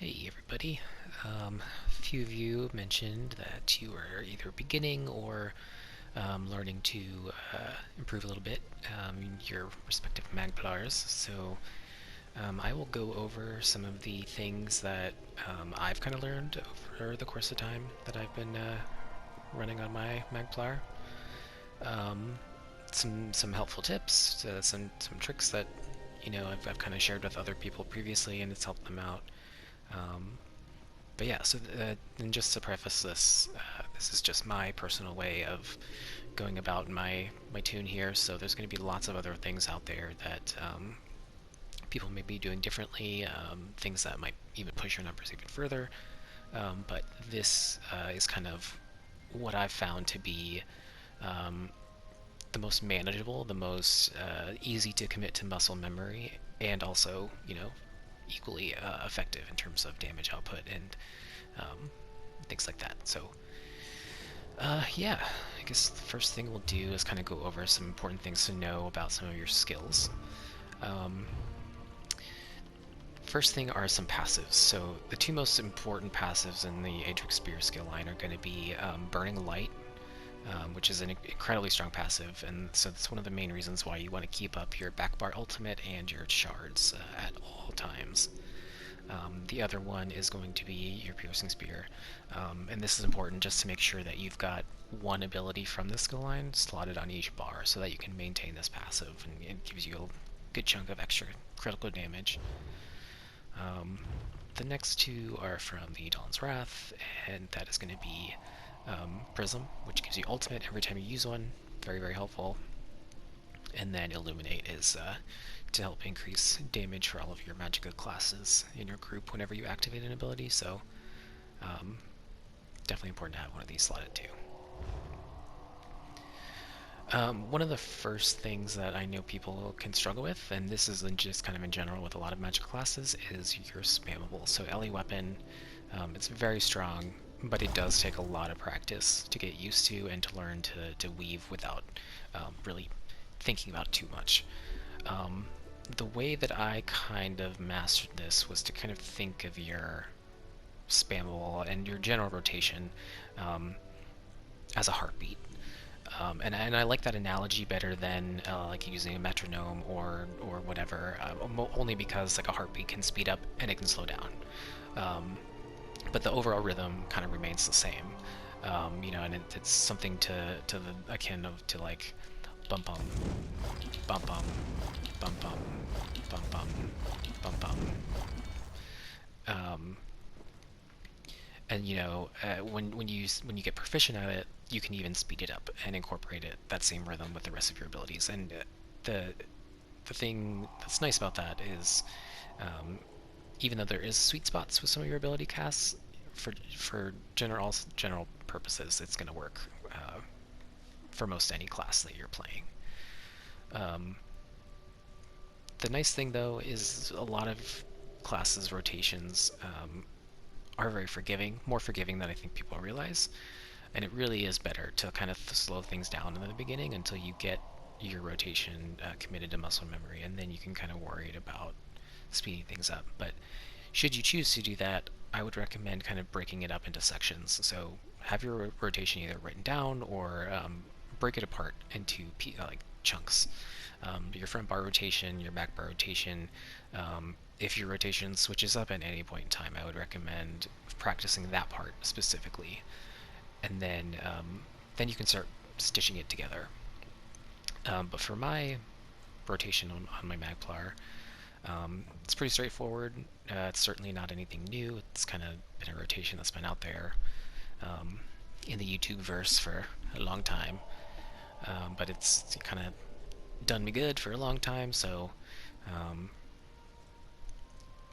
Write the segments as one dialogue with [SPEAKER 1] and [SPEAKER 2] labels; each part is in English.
[SPEAKER 1] Hey everybody. A few of you mentioned that you are either beginning or learning to improve a little bit in your respective Magplars. So I will go over some of the things that I've kind of learned over the course of time that I've been running on my Magplar. Um, some helpful tips, some tricks that I've kind of shared with other people previously, and it's helped them out. Um, but yeah, so and just to preface this, this is just my personal way of going about my tune here. So there's going to be lots of other things out there that people may be doing differently, things that might even push your numbers even further. But this is kind of what I've found to be um, the most manageable, the most easy to commit to muscle memory, and also equally effective in terms of damage output and um, things like that. So, yeah, I guess the first thing we'll do is kind of go over some important things to know about some of your skills. Um, First thing are some passives. So the two most important passives in the Atrix Spear skill line are going to be Burning Light, which is an incredibly strong passive, and so that's one of the main reasons why you want to keep up your backbar ultimate and your shards at all times. The other one is going to be your Piercing Spear, and this is important just to make sure that you've got one ability from the skill line slotted on each bar so that you can maintain this passive, and it gives you a good chunk of extra critical damage. Um, the next two are from the Dawn's Wrath, and that is going to be Prism, which gives you ultimate every time you use one, very, very helpful. And then Illuminate is to help increase damage for all of your Magicka classes in your group whenever you activate an ability, so um, definitely important to have one of these slotted too. One of the first things that I know people can struggle with, and this is just kind of in general with a lot of magic classes, is your spammable. So LE Weapon, it's very strong, but it does take a lot of practice to get used to and to learn to weave without really thinking about it too much. Um, the way that I kind of mastered this was to kind of think of your spammable and your general rotation um, as a heartbeat. And I like that analogy better than like using a metronome or whatever, only because like a heartbeat can speed up and it can slow down. Um, but the overall rhythm kind of remains the same. And it's something to the akin of to like bum bum bum bum bum bum bum bum bum bum. Um, and when you get proficient at it, you can even speed it up and incorporate it that same rhythm with the rest of your abilities. And the the thing that's nice about that is, um, even though there is sweet spots with some of your ability casts, for general purposes, it's going to work for most any class that you're playing. Um, the nice thing though is a lot of classes rotations are very forgiving, more forgiving than I think people realize. And it really is better to kind of slow things down in the beginning until you get your rotation committed to muscle memory, and then you can kind of worry about speeding things up. But should you choose to do that, I would recommend kind of breaking it up into sections. So have your rotation either written down or break it apart into like chunks. Your front bar rotation, your back bar rotation. If your rotation switches up at any point in time, I would recommend practicing that part specifically, and then you can start stitching it together. But for my rotation on my Magplar, it's pretty straightforward. It's certainly not anything new. It's kind of been a rotation that's been out there in the YouTube verse for a long time. But it's kind of done me good for a long time, so um,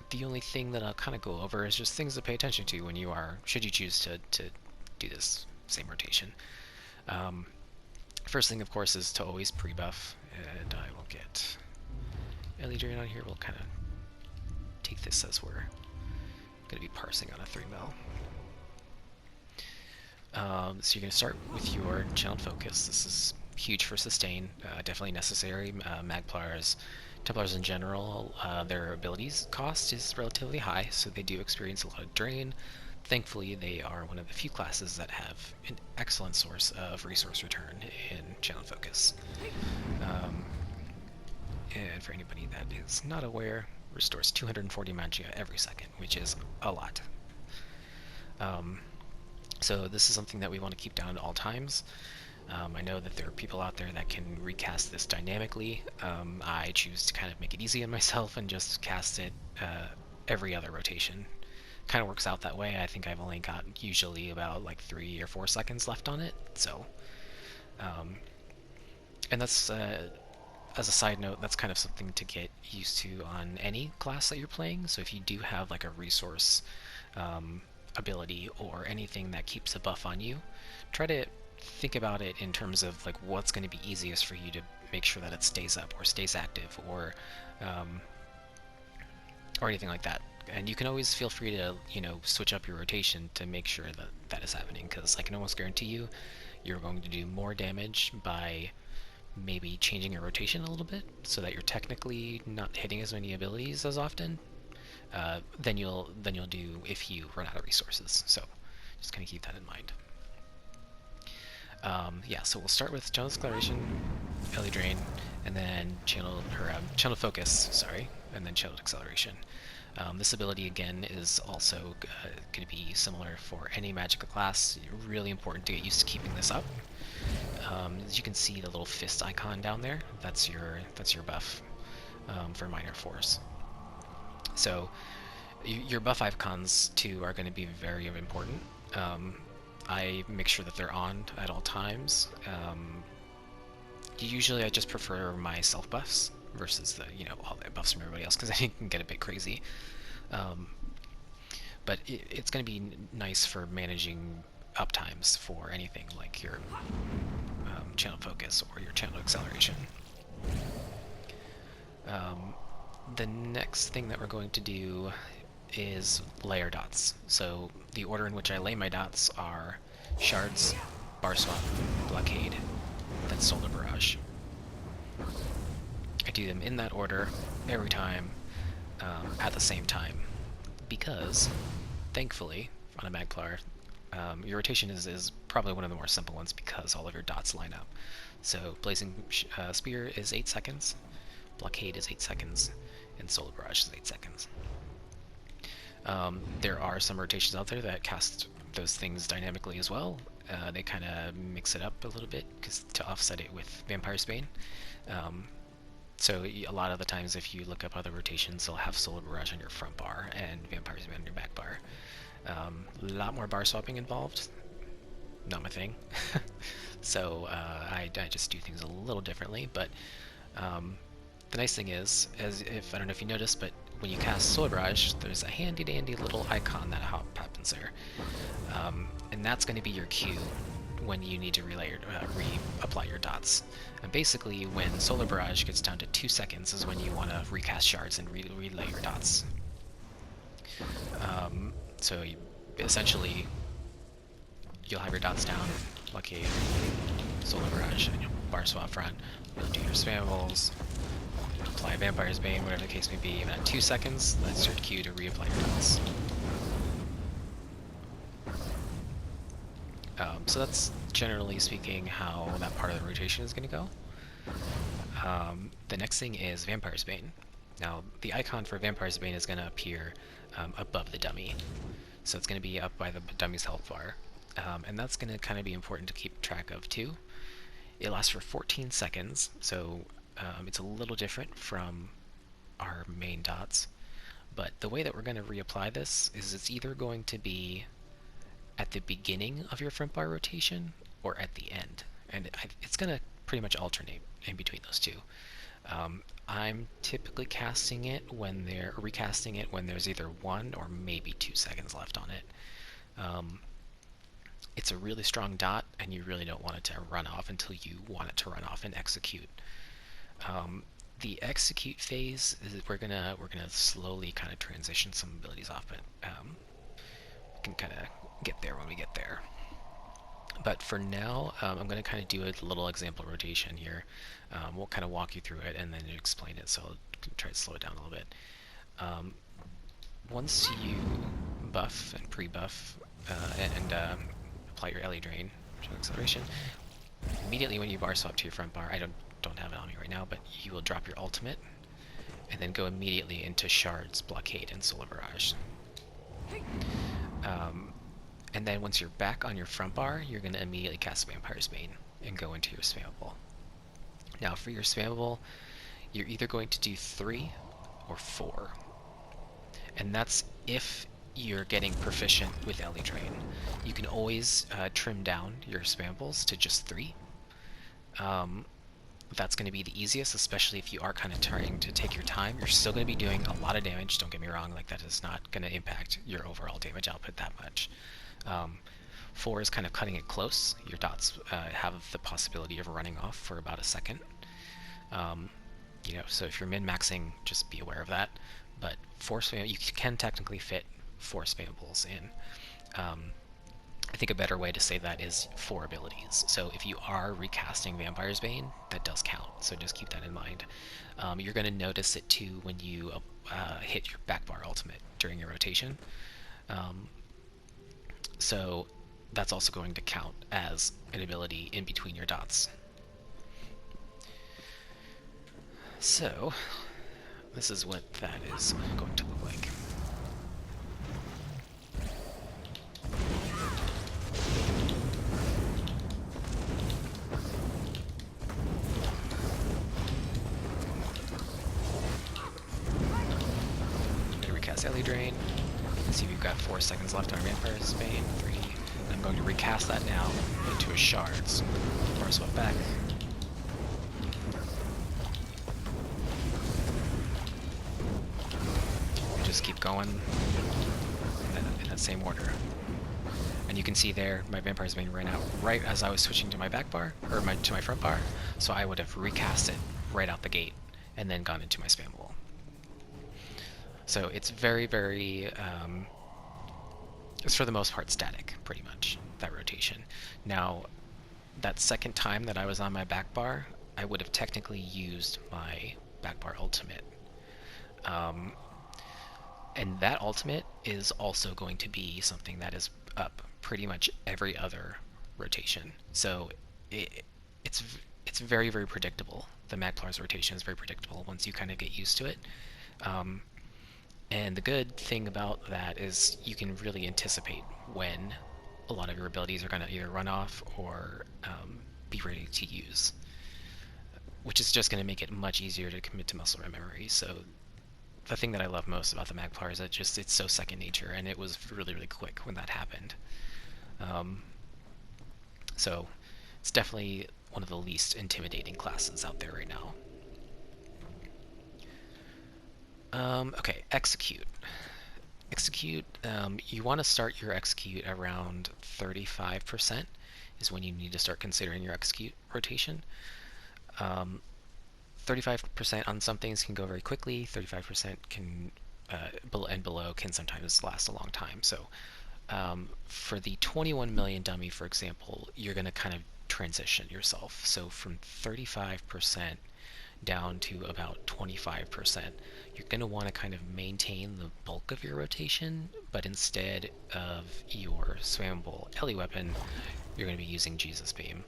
[SPEAKER 1] the only thing that I'll kind of go over is just things to pay attention to when you are, should you choose to do this same rotation. Um, First thing, of course, is to always pre-buff, and I will get Ellie on here. We'll kind of take this as we're going to be parsing on a 3 mil. So you're going to start with your channeled focus. This is huge for sustain, definitely necessary. Magplars Templars in general, their abilities cost is relatively high, so they do experience a lot of drain. Thankfully, they are one of the few classes that have an excellent source of resource return in Channel Focus. And for anybody that is not aware, restores 240 magia every second, which is a lot. So this is something that we want to keep down at all times. I know that there are people out there that can recast this dynamically. I choose to kind of make it easy on myself and just cast it every other rotation. Kind of works out that way. I think I've only got usually about like 3 or 4 seconds left on it. So, and that's as a side note, that's kind of something to get used to on any class that you're playing. So if you do have like a resource ability or anything that keeps a buff on you, try to think about it in terms of like what's going to be easiest for you to make sure that it stays up or stays active, or anything like that. And you can always feel free to, switch up your rotation to make sure that that is happening, because I can almost guarantee you you're going to do more damage by maybe changing your rotation a little bit so that you're technically not hitting as many abilities as often than you'll do if you run out of resources. So just kind of keep that in mind. Yeah, so we'll start with channel acceleration, LE drain, and then channel focus, sorry, and then channel acceleration. This ability again is also going to be similar for any magical class. Really important to get used to keeping this up. As you can see, the little fist icon down there, that's your buff for minor force. So your buff icons too are going to be very important. I make sure that they're on at all times. Usually I just prefer my self buffs versus the all the buffs from everybody else, because it can get a bit crazy. But it's going to be nice for managing uptimes for anything like your channel focus or your channel acceleration. The next thing that we're going to do is layer dots. So the order in which I lay my dots are shards, bar swap, blockade, then solar barrage. I do them in that order every time at the same time, because thankfully on a Magplar your rotation is probably one of the more simple ones because all of your dots line up. So blazing spear is 8 seconds, blockade is 8 seconds, and solar barrage is 8 seconds. There are some rotations out there that cast those things dynamically as well. They kind of mix it up a little bit to offset it with Vampire's Bane. So a lot of the times if you look up other rotations, they'll have Solar Barrage on your front bar and Vampire's Bane on your back bar. A lot more bar swapping involved. Not my thing. So I just do things a little differently, but the nice thing is, I don't know if you noticed, but when you cast Solar Barrage, there's a handy dandy little icon that happens there. And that's going to be your cue when you need to reapply your dots. And basically, when Solar Barrage gets down to 2 seconds is when you want to recast shards and relay your dots. So essentially, you'll have your dots down, lucky Solar Barrage, and you'll bar swap front, you'll do your spammables, apply Vampire's Bane, whatever the case may be, and at 2 seconds, that's your cue to reapply your dots. So that's generally speaking how that part of the rotation is going to go. The next thing is Vampire's Bane. Now, the icon for Vampire's Bane is going to appear above the dummy. So it's going to be up by the dummy's health bar. And that's going to kind of be important to keep track of too. It lasts for 14 seconds, so it's a little different from our main dots. But the way that we're going to reapply this is it's either going to be at the beginning of your front bar rotation or at the end. And it's going to pretty much alternate in between those two. I'm typically recasting it when there's either 1 or maybe 2 seconds left on it. It's a really strong dot, and you really don't want it to run off until you want it to run off and execute. The execute phase is we're gonna slowly kind of transition some abilities off, but we can kind of get there when we get there. But for now, I'm going to kind of do a little example rotation here. We'll kind of walk you through it and then explain it, so I'll try to slow it down a little bit. Once you buff and pre-buff and apply your LE drain to acceleration, immediately when you bar swap to your front bar, I don't have it on me right now, but you will drop your ultimate and then go immediately into Shards, Blockade, and Solar Barrage. And then once you're back on your front bar, you're going to immediately cast Vampire's Bane and go into your Spammable. Now for your Spammable, you're either going to do 3 or 4. And that's if you're getting proficient with LE Drain. You can always trim down your Spammables to just 3. That's going to be the easiest, especially if you are kind of trying to take your time. You're still going to be doing a lot of damage, don't get me wrong, like that is not going to impact your overall damage output that much. 4 is kind of cutting it close. Your dots have the possibility of running off for about a second. So if you're min-maxing, just be aware of that. But 4 spam, you can technically fit 4 spammables in. I think a better way to say that is 4 abilities. So if you are recasting Vampire's Bane, that does count. So just keep that in mind. You're going to notice it too when you hit your back bar ultimate during your rotation. So that's also going to count as an ability in between your dots. So this is what that is going to look like. I'm going to recast LE Drain. See, we've got 4 seconds left on our Vampire's Bane. 3. And I'm going to recast that now into a Shards. Bar swap back. We just keep going in that same order. And you can see there, my Vampire's Bane ran out right as I was switching to my back bar, or to my front bar. So I would have recast it right out the gate and then gone into my Spammable. So it's very, very, it's for the most part static, pretty much, that rotation. Now, that second time that I was on my back bar, I would have technically used my back bar ultimate. And that ultimate is also going to be something that is up pretty much every other rotation. So it's very, very predictable. The Magplar's rotation is very predictable once you kind of get used to it. And the good thing about that is you can really anticipate when a lot of your abilities are going to either run off or be ready to use, which is just going to make it much easier to commit to muscle memory. So the thing that I love most about the Magplar is that it's so second nature, and it was really, really quick when that happened. So it's definitely one of the least intimidating classes out there right now. Okay, execute. Execute, you want to start your execute around 35% is when you need to start considering your execute rotation. 35% on some things can go very quickly, 35% can, and below can sometimes last a long time. So for the 21 million dummy, for example, you're going to kind of transition yourself. So from 35% down to about 25%, you're going to want to kind of maintain the bulk of your rotation, but instead of your spammable LE weapon, you're going to be using Jesus Beam.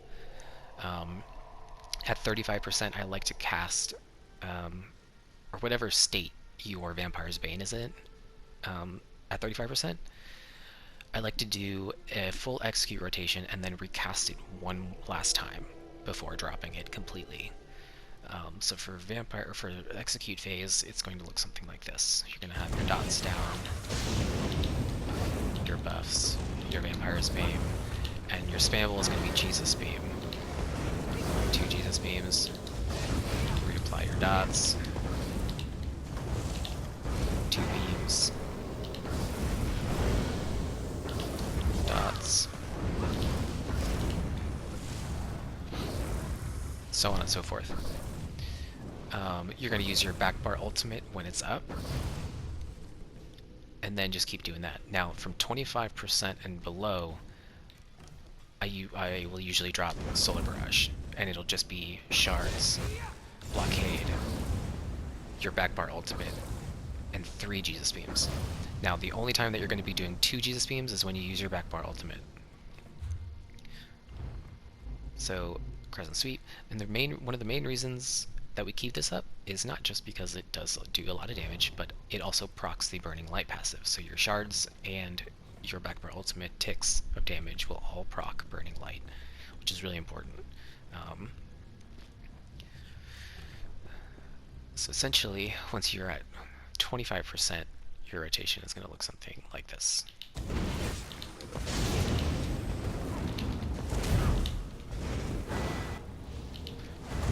[SPEAKER 1] At 35%, I like to cast, or whatever state your Vampire's Bane is in, at 35%, I like to do a full execute rotation and then recast it one last time before dropping it completely. So for execute phase, it's going to look something like this. You're going to have your dots down, your buffs, your Vampire's Beam, and your spammable is going to be Jesus Beam. 2 Jesus Beams, reapply your dots, 2 beams, dots, so on and so forth. You're going to use your back bar ultimate when it's up, and then just keep doing that. Now, from 25% and below, I will usually drop Solar Barrage, and it'll just be Shards, Blockade, your Backbar ultimate, and 3 Jesus Beams. Now, the only time that you're going to be doing 2 Jesus Beams is when you use your Backbar ultimate. So, Crescent Sweep, and one of the main reasons that we keep this up is not just because it does do a lot of damage, but it also procs the Burning Light passive. So your Shards and your Backbar ultimate ticks of damage will all proc Burning Light, which is really important. So essentially, once you're at 25%, your rotation is going to look something like this.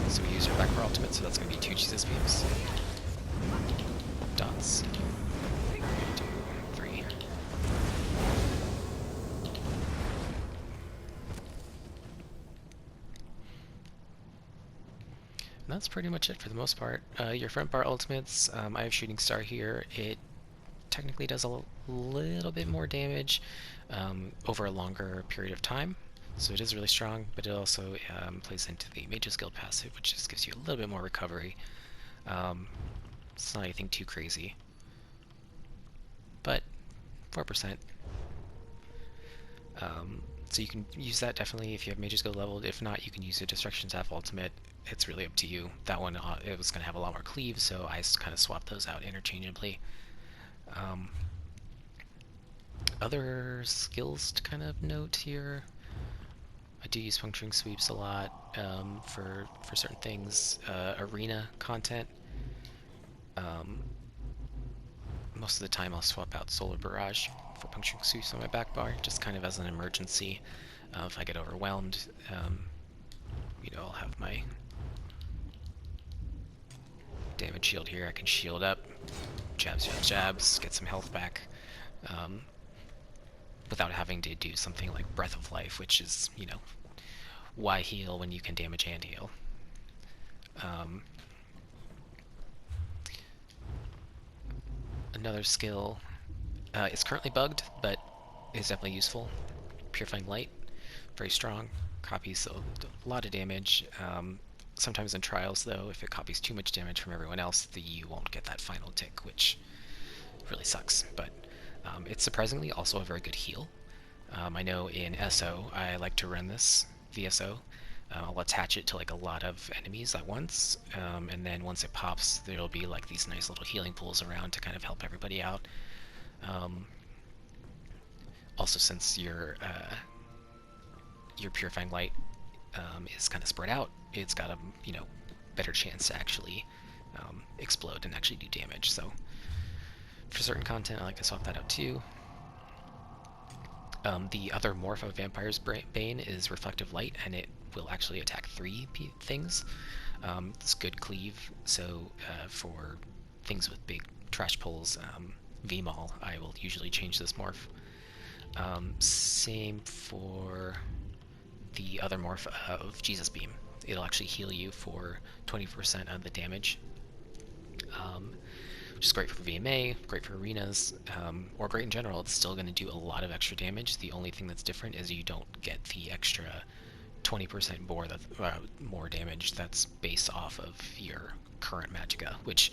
[SPEAKER 1] So we use our Backbar ultimate, so that's going to be 2 Jesus Beams. Dots. 2, 3. And that's pretty much it for the most part. Your front bar ultimates, I have Shooting Star here. It technically does a little bit more damage over a longer period of time. So it is really strong, but it also plays into the Mage's Guild passive, which just gives you a little bit more recovery. It's not anything too crazy. But 4%. So you can use that definitely if you have Mage's Guild leveled. If not, you can use a Destruction Staff ultimate. It's really up to you. That one, it was going to have a lot more cleave, so I kind of swapped those out interchangeably. Other skills to kind of note here. I do use Puncturing Sweeps a lot for certain things. Arena content. Most of the time I'll swap out Solar Barrage for Puncturing Sweeps on my back bar, just kind of as an emergency. If I get overwhelmed, I'll have my damage shield here. I can shield up, jabs, jabs, jabs, get some health back, without having to do something like Breath of Life, which is, why heal when you can damage and heal. Another skill is currently bugged, but is definitely useful. Purifying Light, very strong, copies a lot of damage. Sometimes in trials, though, if it copies too much damage from everyone else, you won't get that final tick, which really sucks. But it's surprisingly also a very good heal. I know in SO, I like to run this VSO. I'll attach it to like a lot of enemies at once, and then once it pops, there'll be like these nice little healing pools around to kind of help everybody out. Also, since your Purifying Light is kind of spread out, it's got a better chance to actually explode and actually do damage. So for certain content, I like to swap that out too. The other morph of Vampire's Bane is Reflective Light, and it will actually attack 3 things. It's good cleave, so for things with big trash pulls, VMAL, I will usually change this morph. Same for the other morph of Jesus Beam. It'll actually heal you for 20% of the damage, which is great for VMA, great for arenas, or great in general. It's still going to do a lot of extra damage. The only thing that's different is you don't get the extra 20% more damage that's based off of your current magicka, which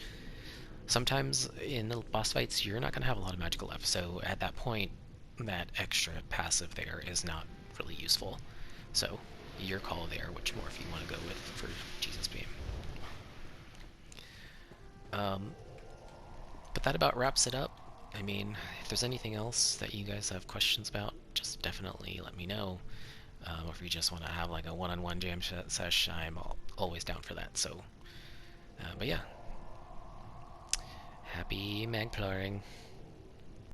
[SPEAKER 1] sometimes in the boss fights you're not going to have a lot of magicka left, so at that point that extra passive there is not really useful. So your call there, which morph you want to go with for Jesus Beam. But that about wraps it up. I mean, if there's anything else that you guys have questions about, just definitely let me know. Or if you just want to have like a one-on-one jam sesh, I'm always down for that. So, but yeah, happy magplaring.